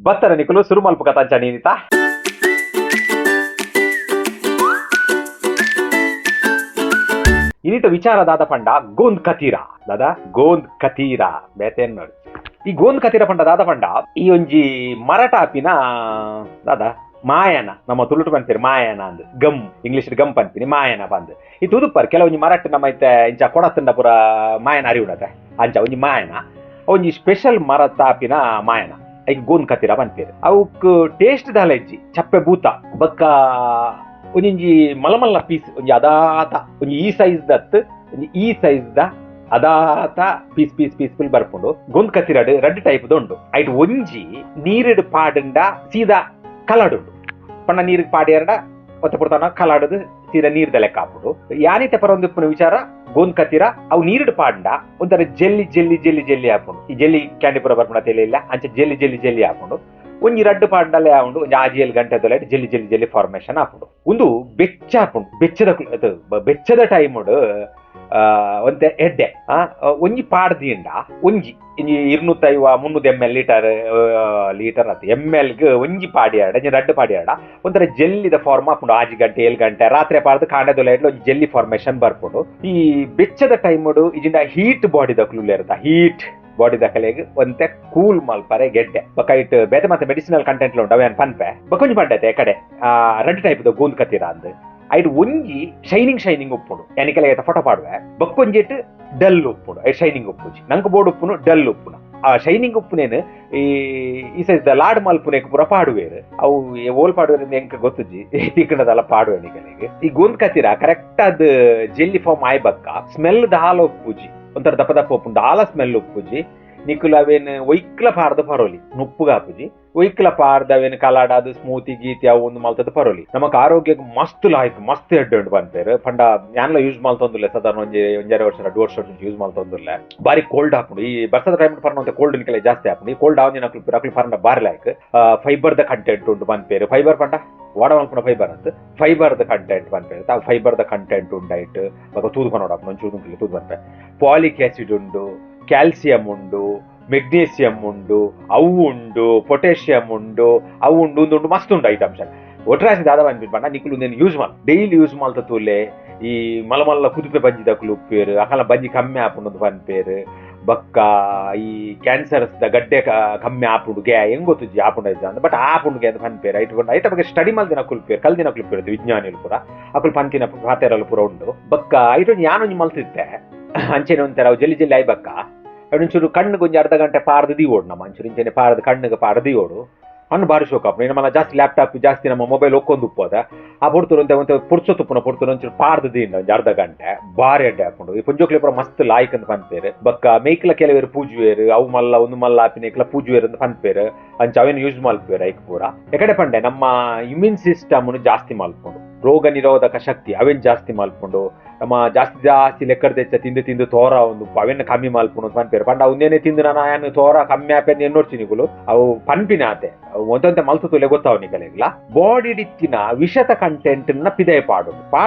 ಬತ್ತರ ನಿಕುಲು ಸುರು ಮಲ್ಪ ಕಥಾಂಚ ನೀನಿತ ಇನ್ನಿತ ವಿಚಾರ ದಾದ ಪಂಡ ಗೋಂದ್ ಕತೀರ ದಾದ ಗೋಂದ್ ಕತೀರ ಬೇತೇನ್ ನೋಡಿ ಈ ಗೋಂದ್ ಕತೀರ ಪಂಡ ದಾದ ಪಂಡ ಈ ಒಂಜಿ ಮರಾಠಾಪಿನ ದಾದ ಮಾಯನ ನಮ್ಮ ತುಳುಟು ಪನ್ಪೇರು ಮಾಯನ ಅಂದ್ ಗಮ್ ಇಂಗ್ಲಿಷ್ ಗಮ್ ಪನ್ಪಿನಿ ಮಾಯನ ಬಂದ್ ಈ ತುದುಪ್ಪರ್ ಕೆಲವೊಂಜಿ ಮರಾಠ ನಮ್ಮ ಐತೆ ಇಂಚ ಕೊಡತಂಡ ಪುರ ಮಾಯನ ಅರಿವುಡತೆ ಅಂಚ ಒಂಜಿ ಮಾಯನ ಒಂಜಿ ಸ್ಪೆಷಲ್ ಮರತಾಪಿನ ಮಾಯನ ಐಕ್ ಗೋಂದ್ ಕತೀರ ಪನ್ಪೇರು ಅವಕ್ ಟೇಸ್ಟ್ ದಾಲ ಇಜ್ಜಿ ಚಪ್ಪೆ ಬೂತ ಬೊಕ್ಕ ಒಂಜಿ ಮಲಮಲ್ಲ ಪೀಸ್ ಒಂಜಿ ಅದಾತ ಒಂಜಿ ಈ ಸೈಜ್ ದತ್ ಒಂಜಿ ಈ ಸೈಜ್ ದ ಅದಾತ ಪೀಸ್ ಪೀಸ್ ಪೀಸ್ ಪೀಲ್ ಬರ್ಪುಂಡು ಗೋಂದ್ ಕತೀರಡ್ ರೆಡ್ ಟೈಪ್ ಉಂಡು ಐಟ್ ಒಂಜಿ ನೀರಿಡ್ ಪಾಡಂಡ ಸೀದಾ ಕಲಾಡುಂಡು ಪಂಡ ನೀರಿಗೆ ಪಾಡಿಯರ್ಡ ಒತ್ತ ಪುಡ್ತಾನ ಕಲಾಡದು ಸೀದಾ ನೀರ್ದ ಲೆಕ್ಕ ಹಾಪುಡು ಯಾನಿತೆ ಪರ ಒಂದು ವಿಚಾರ ಗೋಂದ್ ಕತೀರ ಅವು ನೀರಿಡ್ ಪಾಂಡ ಒಂಥರ ಜೆಲ್ಲಿ ಜೆಲ್ಲಿ ಜೆಲ್ಲಿ ಜೆಲ್ಲಿ ಹಾಕೊಂಡು ಈ ಜೆಲ್ಲಿ ಕ್ಯಾಂಡಿ ಪುರ ಬರ್ಪುಂಡ ತಲೆ ಇಲ್ಲ ಅಂಚೆ ಜೆಲ್ಲಿ ಜೆಲ್ಲಿ ಜೆಲ್ಲಿ ಹಾಕೊಂಡು ಒಂಜಿ ರಡ್ಡು ಪಾಂಡಲ್ಲೇ ಹಾಕೊಂಡು ಒಂಜಿ 6-7 ಗಂಟೆದೊಲೆ ಜೆಲ್ಲಿ ಜೆಲ್ಲಿ ಜೆಲ್ಲಿ ಫಾರ್ಮೇಶನ್ ಹಾಕೊಂಡು ಒಂದು ಬೆಚ್ಚ ಹಾಕೊಂಡು ಬೆಚ್ಚದ ಟೈಮುಡು ಒಂತೆ ಎಡ್ಡೆ ಒಂಜಿ ಪಾಡ್ದಿಂಡ ಒಂಜಿ 250-300 ml ಲೀಟರ್ ಆತ ML ಒಂಜಿ ಪಾಡಿಯಾಡ ರಡ್ಡು ಪಾಡಿಯಾಡ ಒಂಥರ ಜೆಲ್ಲಿದ ಫಾರ್ಮ್ ಹಾಕೊಂಡು 6 ಗಂಟೆ 7 ಗಂಟೆ ರಾತ್ರಿ ಪಾಡ್ದು ಕಾಂಡದೊಲೆ ಒಂಜಿ ಜೆಲ್ಲಿ ಫಾರ್ಮೇಶನ್ ಬರ್ಕೊಂಡು ಈ ಬೆಚ್ಚದ ಟೈಮುಡು ಇಜಿಂದ ಹೀಟ್ ಬಾಡಿ ದಕ್ಲು ಇರ್ತ ಹೀಟ್ ಬಾಡಿ ದಕಲೆಗ್ ಒಂತೆ ಕೂಲ್ ಮಲ್ಪರೆ ಗೆಡ್ಡೆ ಬಕೈಟ್ ಬೇತೆ ಮತ್ತೆ ಮೆಡಿಸಿನಲ್ ಕಂಟೆಂಟ್ ಉಂಟು ಅವೇನ್ ಪನ್ಪೆ ಬಕೊಂಜಿ ಪಂಡತೆ ಕಡೆ ರೆಡ್ ಟೈಪ್ ಗೋಂದ್ ಕತೀರ ಅಂದ್ ಐಟ್ ಒಂಜಿ ಶೈನಿಂಗ್ ಉಪ್ಪುಡು ಯಾನಿಕೆಲ ಫೋಟೋ ಪಾಡುವೆ ಬಕ್ಕೊಂಜಿಟ್ ಡಲ್ ಉಪ್ಪುಡು ಐಟ್ ಶೈನಿಂಗ್ ಉಪ್ಪುಜಿ ನಂಗೆ ಬೋರ್ಡ್ ಉಪ್ಪುನು ಡಲ್ ಉಪ್ಪುನ ಆ ಶೈನಿಂಗ್ ಉಪ್ಪುನೇನು ಈ ಸೈಜ್ ಲಾಡ್ ಮಲ್ಪುನೇಕ್ ಪುರ ಪಾಡುವೇರು ಅವು ಓಲ್ ಪಾಡುವೇರಿಂದ ಎಂಕ ಗೊತ್ತುಜಿ ತಿಕ್ಕಣದಲ್ಲ ಪಾಡುವೆ ನಿಕಲಿಗೆ ಈ ಗೋಂದ್ ಕತೀರ ಕರೆಕ್ಟ್ ಅದ್ ಜೆಲ್ಲಿ ಫಾರ್ಮ್ ಆಯ್ಬಕ್ಕ ಸ್ಮೆಲ್ ದಾಲ ಉಪ್ಪುಜಿ ಒಂಥರ ದಪ್ಪ ದಪ್ಪ ಉಪ್ಪುಂಡು ಆಲ ಸ್ಮೆಲ್ ಉಪ್ಪುಜಿ ನಿಕುಲ್ ಅವೇನು ಒಯ್ಕ್ಲ ಪಾರ್ದ ಪರೋಲಿ ನುಪ್ಪುಗ ಹಾಪುಜಿ ಒಯ್ಕ್ಲ ಪಾರ್ದ ಅವೇನು ಕಲಾಡದು ಸ್ಮೂತಿ ಗೀತಿ ಅವು ಒಂದು ಮಲ್ತದ ಪರೋಲಿ ನಮಕ್ ಆರೋಗ್ಯಕ್ಕೆ ಮಸ್ತ್ ಲಾಯ್ಕ್ ಮಸ್ತ್ ಎಡ್ಡೆ ಉಂಟು ಬಂತೇರು ಪಂಡ ಯಾನ್ಲ ಯೂಸ್ ಮಲ್ತೊಂದುಲ್ಲೆ ಸಾಧಾರಣ ಒಂಜೆರಡು ವರ್ಷ 2 ವರ್ಷ ಯೂಸ್ ಮಲ್ತೊಂದುಲ್ಲೆ ಬಾರಿ ಕೋಲ್ಡ್ ಹಾಕೊಂಡು ಈ ಬರ್ಸದ ಟೈಮ್ ಪರ್ನ ಕೋಲ್ಡ್ ನಿಕಲೆ ಜಾಸ್ತಿ ಹಾಕೊಂಡು ಈ ಕೋಲ್ಡ್ ಆವಂಜಿ ನಕ್ಲು ಪರ್ನ ಬಾರಿ ಲಾಯ್ಕ್ ಫೈಬರ್ ದ ಕಂಟೆಂಟ್ ಉಂಟು ಬಂದ್ಪೇರು ಫೈಬರ್ ಪಂಡ ವಾಡ ಮಲ್ಪುನ ಫೈಬರ್ ಅಂತ ಫೈಬರ್ ದ ಕಂಟೆಂಟ್ ಬಂದ್ಪೇರು ತಾವು ಫೈಬರ್ ದ ಕಂಟೆಂಟ್ ಉಂಡಾಯ್ತು ತೂದು ಪನೋಡ ಒಂಚೂರು ತೂದು ಬಂದ್ಪೆ ಪಾಲಿಕ್ ಆಸಿಡ್ ಉಂಡು ಕ್ಯಾಲ್ಸಿಯಂ ಉಂಡು ಮೆಗ್ನೀಸಿಯಂ ಉಂಡು ಅವು ಉಂಡು ಪೊಟ್ಯಾಷಿಯಂ ಉಂಡು ಅವು ಉಂಡು ಉಂಡು ಮಸ್ತ್ ಉಂಡು ಐಟಮ್ಸ್ ಒಟ್ರಾಸಿ ದಾದ ಬಂದ್ಬಿಟ್ಟು ಬಣ್ಣ ನಿಕುಲು నేను ಯೂಸ್ ಮಾಲ್ ಡೈಲಿ ಯೂಸ್ ಮಾಲ್ತ ತೂಲೆ ಈ ಮಲಮಲ್ಲ ಕುದುಪೆ ಬಂಜಿ ದಕ್ಲು ಉಪ್ಪೇರು ಅಕಲ ಬಂಜಿ ಕಮ್ಮಿ ಆಪುಂಡು ಬಂದ್ಪೇರು ಬಕ್ಕ ಈ ಕ್ಯಾನ್ಸರ್ಸ್ ದ ಗಡ್ಡೆ ಕಮ್ಮಿ ಆಪುಂಡು ಗೆ ಹೆಂಗ್ ಗೊತ್ತುಜಿ ಆಪುಂಡು ಐತ ಅಂತ ಬಟ್ ಆಪುಂಡುಗೆ ಅಂತ ಬಂದ್ಪೇರು ಐಟ್ಕೊಂಡು ಐತ ಬಗ್ಗೆ ಸ್ಟಡಿ ಮಲ್ದಿನ ಕುಲ್ಪೇರು ಕಲ್ದಿನ ಕುಲ್ಪೇರು ವಿಜ್ಞಾನಿಗಳು ಪುರ ಅಕುಲ್ ಪಂತಿನ ಪಾತೆರಲು ಪುರ ಉಂಡು ಬಕ್ಕ ಐಟೊಂದು ಯಾನೊಂಜಿ ಮಲ್ತಿದ್ದೆ ಅಂಚೆನೆ ಒಂಥರ ಜಲ್ಲಿ ಜಲ್ಲಿ ಆಯ್ಬಕ್ಕ ಒಂಚೂರು ಕಣ್ಣಿಗೆ ಒಂಜಿ ಅರ್ಧ ಗಂಟೆ ಪಾರ್ದು ದೀವೋಡು ನಮ್ಮ ಒಂಚೂರು ಇಂಚೆನೆ ಪಾರ್ದು ಕಣ್ಣಿಗೆ ಪಾರ್ದು ದೀವೋಡು ಅನ್ನು ಬಾರಿ ಶೋಕಪ್ಪ ನೀನು ಮಲ್ಲ ಜಾಸ್ತಿ ಲ್ಯಾಪ್ಟಾಪ್ ಜಾಸ್ತಿ ನಮ್ಮ ಮೊಬೈಲ್ ಒಕ್ಕೊಂದು ಉಪ್ಪೋದ ಆ ಪುಡ್ತರು ಅಂತ ಪುಡ್ಸೊತ್ತುಪ್ಪನ ಪುಡ್ತರು ಒಂಚೂರು ಪಾರ್ದು ದೀಂಡ ಒಂಜಿ ಅರ್ಧ ಗಂಟೆ ಬಾರಿ ಅಡ್ಡೆ ಹಾಕೊಂಡು ಈ ಪುಂಜೋಕ್ಲಿ ಪುರ ಮಸ್ತ್ ಲಾಯ್ಕ್ ಅಂತ ಪನ್ಪೇರು ಬಕ್ಕ ಮೇಯ್ಕ್ಲ ಕೆಲವೇರು ಪೂಜುವೇರು ಅವು ಮಲ್ಲ ಒಂದು ಮಲ್ಲ ಆಪಿನೇಕ್ಲ ಪೂಜುವೇರು ಅಂತ ಪನ್ಪೇರು ಅಂಚ ಅವೇನು ಯೂಸ್ ಮಲ್ಪೇರು ಐಕ್ ಪೂರ ಎಕಡೆ ಪಂಡೆ ನಮ್ಮ ಇಮ್ಯೂನ್ ಸಿಸ್ಟಮ್ನು ಜಾಸ್ತಿ ಮಲ್ಕೊಂಡು ರೋಗ ನಿರೋಧಕ ಶಕ್ತಿ ಅವೇನು ಜಾಸ್ತಿ ಮಲ್ಕೊಂಡು ನಮ್ಮ ಜಾಸ್ತಿ ಲೆಕ್ಕದ ತೆಚ್ಚ ತಿಂದು ತೋರ ಒಂದು ಅವೆನ್ನ ಕಮ್ಮಿ ಮಲ್ಪುನು ಪನ್ಪೇರು ಪಂಡ ಅವನ್ನೇನೆ ತಿಂದು ನಾನು ತೋರ ಕಮ್ಮಿ ಆಪೆನ್ ಎನ್ನೋಡ್ತೀನಿ ನಿಗುಲು ಅವು ಪನ್ಪಿನ ಆತೆ ಒಂದಂತೆ ಮಲ್ತು ತುಲೆ ಗೊತ್ತಾವ ನಿಗಲಿಗ್ಲ ಬಾಡಿ ಡಿತ್ತಿನ ವಿಷದ ಕಂಟೆಂಟ್ ನ ಪಿದೆ ಪಾಡು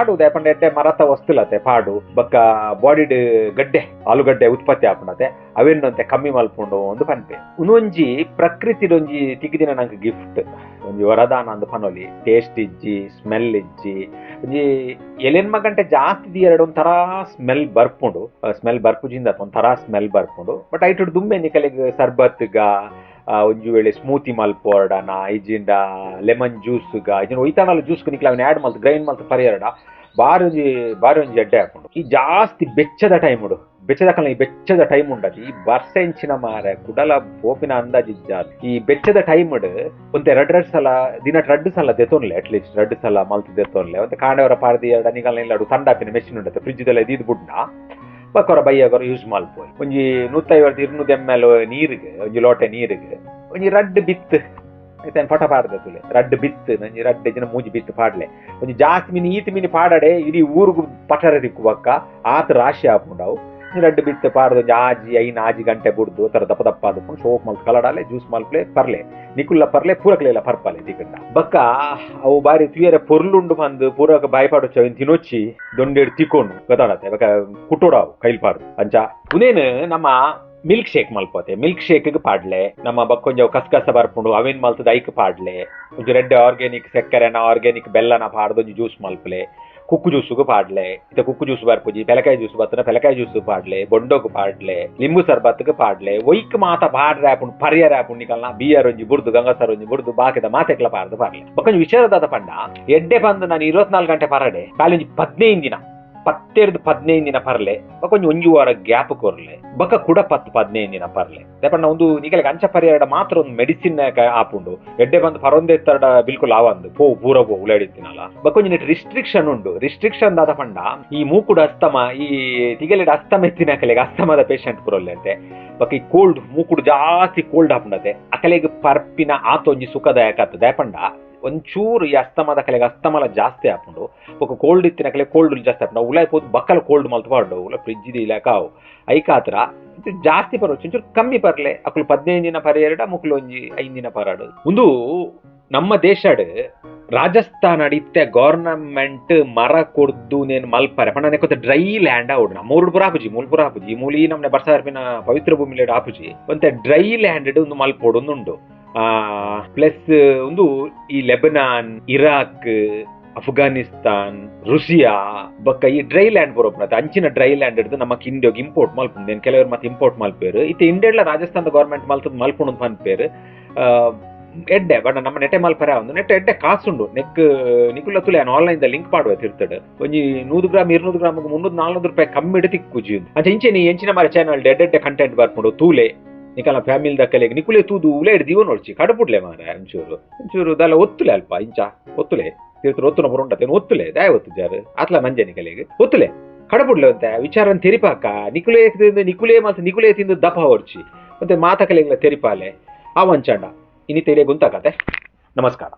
ಪಂಡ ಎಡ್ಡೆ ಮರತ ವಸ್ತುಲತೆ ಪಾಡು ಬಕ್ಕ ಬಾಡಿ ಗಡ್ಡೆ ಆಲೂಗಡ್ಡೆ ಉತ್ಪತ್ತಿ ಆಪುಣತೆ ಅವೆನ್ನಂತೆ ಕಮ್ಮಿ ಮಲ್ಪುಂಡು ಒಂದು ಪನ್ಪೆ ಉನ್ನೊಂಜಿ ಪ್ರಕೃತಿದೊಂಜಿ ತಿಗಿದಿನ ನಂಗೆ ಗಿಫ್ಟ್ ಒಂಜಿ ವರದಾನ ಅಂದು ಪನೊಲಿ ಟೇಸ್ಟ್ ಇಜ್ಜಿ ಸ್ಮೆಲ್ ಇಜ್ಜಿ ಒಂಜಿ ಎಲೆನ್ಮ ಗಂಟೆ ಜಾಸ್ತಿ ಎರಡು ಒಂಥರ ಸ್ಮೆಲ್ ಬರ್ಪುಂಡು ಸ್ಮೆಲ್ ಬರ್ಪುಜಿಂದ ಒಂಥರ ಸ್ಮೆಲ್ ಬರ್ಪುಂಡು ಬಟ್ ಐಟು ದುಂಬೆ ನಿಕಲಿಗೆ ಸರ್ಬತ್ಗ ಒಂಜಿ ವೇಳೆ ಸ್ಮೂತಿ ಮಲ್ಪೋರ್ಡನ ಇಜಿಂದ ಲೆಮನ್ ಜ್ಯೂಸ್ಗ ಇಜಿನ ಒಯ್ತಾನಲ್ಲ ಜ್ಯೂಸ್ ನಿಕ್ಲ ಅವನ್ ಆ್ಯಡ್ ಮಲ್ತು ಗ್ರೈಂಡ್ ಮಲ್ತು ಪರಿಯರಡ ಬಾರಿ ಒಂಜಿ ಎಡ್ಡೆ ಹಾಕೊಂಡು ಈ ಜಾಸ್ತಿ ಬೆಚ್ಚದ ಟೈಮ್ ಉಡು ಬೆಚ್ಚದ ಈ ಬೆಚ್ಚದ ಟೈಮ್ ಉಂಡದು ಈ ವರ್ಷ ಇಂಚಿನ ಮಾರೆ ಕುಡಲ ಪೋಪಿನ ಅಂದಾಜಿಜ್ಜಾದ ಈ ಬೆಚ್ಚದ ಟೈಮ್ ಒಂತೆ 2 ಸಲ ದಿನ 2 ಸಲ ದೆತೊನ್ಲೆ ಅಟ್ಲೀಸ್ಟ್ 2 ಸಲ ಮಲ್ತು ದೆತೊನ್ಲೆ ಒಂತೆ ಕಾಂಡವರ ಪಾರ್ದಿ ನಿಗಲ್ ಇಲ್ಲಾಡು ತಂಡಾಪಿನ ಮೆಷಿನ್ ಉಂಡತೆ ಫ್ರಿಜ್ದೆಲ್ಲ ಇದ್ ಬುಡ್ನ ಬಕ್ಕವರ ಬೈಯಗರು ಯೂಸ್ ಮಲ್ಪೋಯ್ ಒಂಜಿ 150-200 ml ನೀರಿಗೆ ಒಂಜಿ ಲೋಟೆ ನೀರಿಗೆ ಒಂಜಿ ರಡ್ಡ್ ಬಿತ್ತು ಆಯ್ತು ಫೋಟೋ ಪಾಡ್ದೆ ತುಲೆ ರಡ್ಡ್ ಬಿತ್ತು ನಂಜಿ ರಡ್ಡ್ ಜನ ಮೂಜಿ ಬಿತ್ತು ಪಾಡ್ಲೆ ಒಂಜಿ ಜಾಸ್ತಿ ಈತ್ ಮೀನಿ ಪಾಡಡೆ ಇಡೀ ಊರಿಗೂ ಪಟರ ದಿಕ್ಕು ಬಕ್ಕ ಆತ ರಾಶಿ ಹಾಕೊಂಡವು ರಡ್ಡ್ ಬಿತ್ತು ಪಾಡ್ದು ಆಜಿ 5 ಗಂಟೆ ಬುಡ್ದು ತರ ದಪ್ಪ ದಪ್ಪ ಆದ್ಕೊಂಡು ಸೋಪ್ ಮಲ್ತ್ ಕಲಡಾಲೆ ಜ್ಯೂಸ್ ಮಲ್ಪ್ಲೆ ಪರ್ಲೆ ನಿಕುಲ್ಲ ಪರ್ಲೆ ಪೂರಕ್ಲೆಲ್ಲ ಪರ್ಪಲೆ ತಿಕ್ಕಂಡ ಬಕ್ಕ ಅವು ಬಾರಿ ತುಯರೆ ಪೊರ್ಲುಂಡು ಬಂದು ಪೂರಕ ಬಾಯ್ಪಾಡು ಚವಿನ್ ತಿನ್ನೊಚ್ಚಿ ದೊಂಡೆಡ್ ತಿಕ್ಕೊಂಡು ಗೊತ್ತಾಡತ್ತೆ ಬಕ್ಕ ಕುಟ್ಟೋಡಾವು ಕೈಲ್ ಪಾಡ್ದು ಅಂಚ ಉನೇನು ನಮ್ಮ ಮಿಲ್ಕ್ ಶೇಕ್ ಮಲ್ಪೋತೆ ಮಿಲ್ಕ್ ಶೇಕ್ ಪಾಡ್ಲೆ ನಮ್ಮ ಬಕ್ಕೊಂಜ ಕಸಕಸ ಬರ್ಪುಂಡು ಅವೇನ್ ಮಲ್ತದ ಐಕ್ ಪಾಡ್ಲೆ ಒಂಚು ರೆಡ್ ಆರ್ಗ್ಯಾನಿಕ್ ಸಕ್ಕರೆನ ಆರ್ಗ್ಯಾನಿಕ್ ಬೆಲ್ಲನ ಪಾಡ್ದೊಂಜಿ ಜ್ಯೂಸ್ ಮಲ್ಪಲೆ ಕುಕ್ಕು ಜ್ಯೂಸುಗು ಪಾಡ್ಲೆ ಇತ್ತ ಕುಕ್ಕು ಜ್ಯೂಸ್ ಬರ್ಪುಜಿ ಪೆಲಕಾಯಿ ಜ್ಯೂಸ್ ಬತ್ತನ ಪೆಲಕಾಯಿ ಜ್ಯೂಸ್ ಪಾಡ್ಲೆ ಬೊಂಡೋಗು ಪಾಡ್ಲೆ ಲಿಂಬು ಸರ್ಬತ್ಗೆ ಪಾಡ್ಲೆ ಒಯ್ಕ್ ಮಾತ ಪಾಡ್ರೆ ಆಪುಂಡು ಪರಿಯರ ಆಪುಂಡು ನಿಕಲ್ನ ಬಿಯರ್ ಒಂಜಿ ಬುರ್ದು ಗಂಗಸರ್ ಒಂಜಿ ಬುರ್ದು ಬಾಕಿದ ಮಾತೆಕ್ಲ ಪಾಡ್ದು ಪಾಡ್ಲೆ ಬಕ್ಕೊಂಜಿ ವಿಚಾರದಾದ ಪಂಡ ಎಡ್ಡೆ ಬಂದು ನಾನು 24 ಗಂಟೆ ಪರಡೆ ಕಾಲೊಂಜಿ 15 ದಿನ 15 ದಿನ ಪರ್ಲೆ ಬಕೊಂಜಿ ಒಂಜಿ ವಾರ ಗ್ಯಾಪ್ ಕೊರ್ಲೆ ಬಕ ಕೂಡ 15 ದಿನ ಪರ್ಲೆ ದಯಪಂಡ ಒಂದು ನಿಕಲಿಗೆ ಅಂಚ ಪರಿಹಾರ ಮಾತ್ರ ಒಂದು ಮೆಡಿಸಿನ್ ಆಪುಂಡು ಎಡ್ಡೆ ಬಂದು ಪರೊಂದೆ ತಡ ಬಿಲ್ಕುಲ್ ಆವಂದು ಪೂರ ಉಳ್ಳಾಡಿತ್ತಿನಲ್ಲ ಬಕೊಂಜಿ ನೆಟ್ ರಿಸ್ಟ್ರಿಕ್ಷನ್ ಉಂಡು ರಿಸ್ಟ್ರಿಕ್ಷನ್ ದಾದ ಪಂಡ ಈ ಮೂಕುಡು ಅಸ್ತಮ ಈ ತಿಗಲೆಡ್ ಅಸ್ತಮ ಎತ್ತಿನ ಕಲೆಗೆ ಅಸ್ತಮದ ಪೇಷಂಟ್ ಪುರೊಲ್ಲೆ ಅಂತೆ ಬಕ ಈ ಕೋಲ್ಡ್ ಮೂಕುಡು ಜಾಸ್ತಿ ಕೋಲ್ಡ್ ಹಾಪುಂಡತೆ ಅಕಲೆಗೆ ಪರ್ಪಿನ ಆತೊಂಜಿ ಸುಖದಾಯಕ ಆತು ದಯಪಂಡ ಒಂಚೂರು ಈ ಅಸ್ತಮದ ಕಲೆಗೆ ಅಸ್ತಮಲ ಜಾಸ್ತಿ ಹಾಪುಂಡು ಬೊಕ ಕೋಲ್ಡ್ ಇತ್ತಿನ ಕಲೆ ಕೋಲ್ಡ್ ಜಾಸ್ತಿ ಹಾಪುಂಡು ಉಲಾಯ್ ಪೋದು ಬಕ್ಕಲ ಕೋಲ್ಡ್ ಮಲ್ತು ಪಾಡು ಉಲ ಫ್ರಿಜ್ ಇಲ್ಲ ಕಾವು ಐಕಾತ್ರ ಜಾಸ್ತಿ ಪರవచ్చు ಒಂಚೂರು ಕಮ್ಮಿ ಪರ್ಲೆ ಅಕುಲು 15 ದಿನ ಪರಿಯರಡ ಮುಕ್ಲು ಒಂಜಿ 5 ದಿನ ಪರಾಡು ಒಂದು ನಮ್ಮ ದೇಶಡ್ ರಾಜಸ್ಥಾನ ಇತ್ತೆ ಗವರ್ನಮೆಂಟ್ ಮರ ಕೊಡ್ದು ನೇನು ಮಲ್ಪರೆ ಪಂಡ ನೆಕ್ಕೊತ್ತ ಡ್ರೈ ಲ್ಯಾಂಡ್ ಆವಡು ನಮ್ಮ ಮೂಲ್ಪುರ ಆಪುಜಿ ಮೂಲಿ ನಮ್ನೆ ಬರ್ಸಾರ್ಪಿನ ಪವಿತ್ರ ಭೂಮಿಲೇಡ್ ಆಪುಜಿ ಒಂತೆ ಡ್ರೈ ಲ್ಯಾಂಡ್ ಒಂದು ಮಲ್ಪೋಡು ಉಂಡು ಪ್ಲಸ್ ಒಂದು ಈ ಲೆಬನಾನ್ ಇರಾಕ್ ಅಫ್ಘಾನಿಸ್ತಾನ್ ರುಸಿಯಾ ಬೊಕ್ಕ ಈ ಡ್ರೈ ಲ್ಯಾಂಡ್ ಬರೋಪ್ನತ್ತೆ ಅಂಚಿನ ಡ್ರೈ ಲ್ಯಾಂಡ್ ಹಿಡಿದು ನಮಕ್ ಇಂಡಿಯಾಗ ಇಂಪೋರ್ಟ್ ಮಲ್ಪುಂಡು నేను ಕೆಲವರು ಮತ್ತೆ ಇಂಪೋರ್ಟ್ ಮಲ್ಪೇರು ಇತ್ತೆ ಇಂಡಿಯಾಡ್ಲ ರಾಜಸ್ಥಾನದ ಗವರ್ಮೆಂಟ್ ಮಲ್ತದ ಮಲ್ಪುಂಡು ಪನ್ಪೇರು ಎಡ್ಡೆ ಬಣ್ಣ ನಮ್ಮ ನೆಟೆ ಮಲ್ಪರೆ ಒಂದು ನೆಟ್ಟೆ ಎಡ್ಡೆ ಕಾಸುಂಡು ನೆಕ್ ನಿಕುಲ ತುಲೆ ಆನ್ಲೈನ್ ಲಿಂಕ್ ಮಾಡುವ ತಿರ್ತಡೆ ಒಂಜಿ 100 ಗ್ರಾಮ್ 200 ಗ್ರಾಮ್ 300-400 ರೂಪಾಯಿ ಕಮ್ಮಿ ಇಡತಿ ಕುಜಿ ಅಂಚ ಇಂಚೆ ಎಂಚಿನ ಮರ ಚಾನಲ್ ಎಡ್ಡೆ ಕಂಟೆಂಟ್ ಬರ್ಪುಂಡು ತೂಲೆ ನಿಕಲ ಫ್ಯಾಮಿಲಿ ದಕ್ಕಲೆಗೆ ನಿಕುಲೆ ತೂದು ಉಲೆ ಹಿಡ್ದೀವೋ ನೋಡ್ಚಿ ಕಡಪುಡ್ಲೆ ಮಾರ ಒಂಚೂರು ದಲ್ಲ ಒತ್ತುಲೆ ಅಲ್ಪ ಇಂಚ ಒತ್ತುಲೆ ತೀರ್ಥ ಒತ್ತುನ ಬರುಂಡತೇನು ಒತ್ತುಲೆ ದಾಯ ಒತ್ತು ಜಾರು ಆತ್ಲ ನಂಜೆ ನಿಕಲೆಗೆ ಒತ್ತುಲೆ ಕಡಪುಡ್ಲೆ ಅಂತ ವಿಚಾರ ತೆರಿಪಾಕ ನಿಕುಲೆ ಮತ್ತು ನಿಕುಲೆ ತಿಂದು ದಪ ಹೊರ್ಚಿ ಮತ್ತೆ ಮಾತಕಲೆಗಳ ತೆರಿಪಾಲೆ ಆ ವಂಚಂಡ ಇನಿ ತೆಲೆ ಗುಂತಾಕತೆ ನಮಸ್ಕಾರ.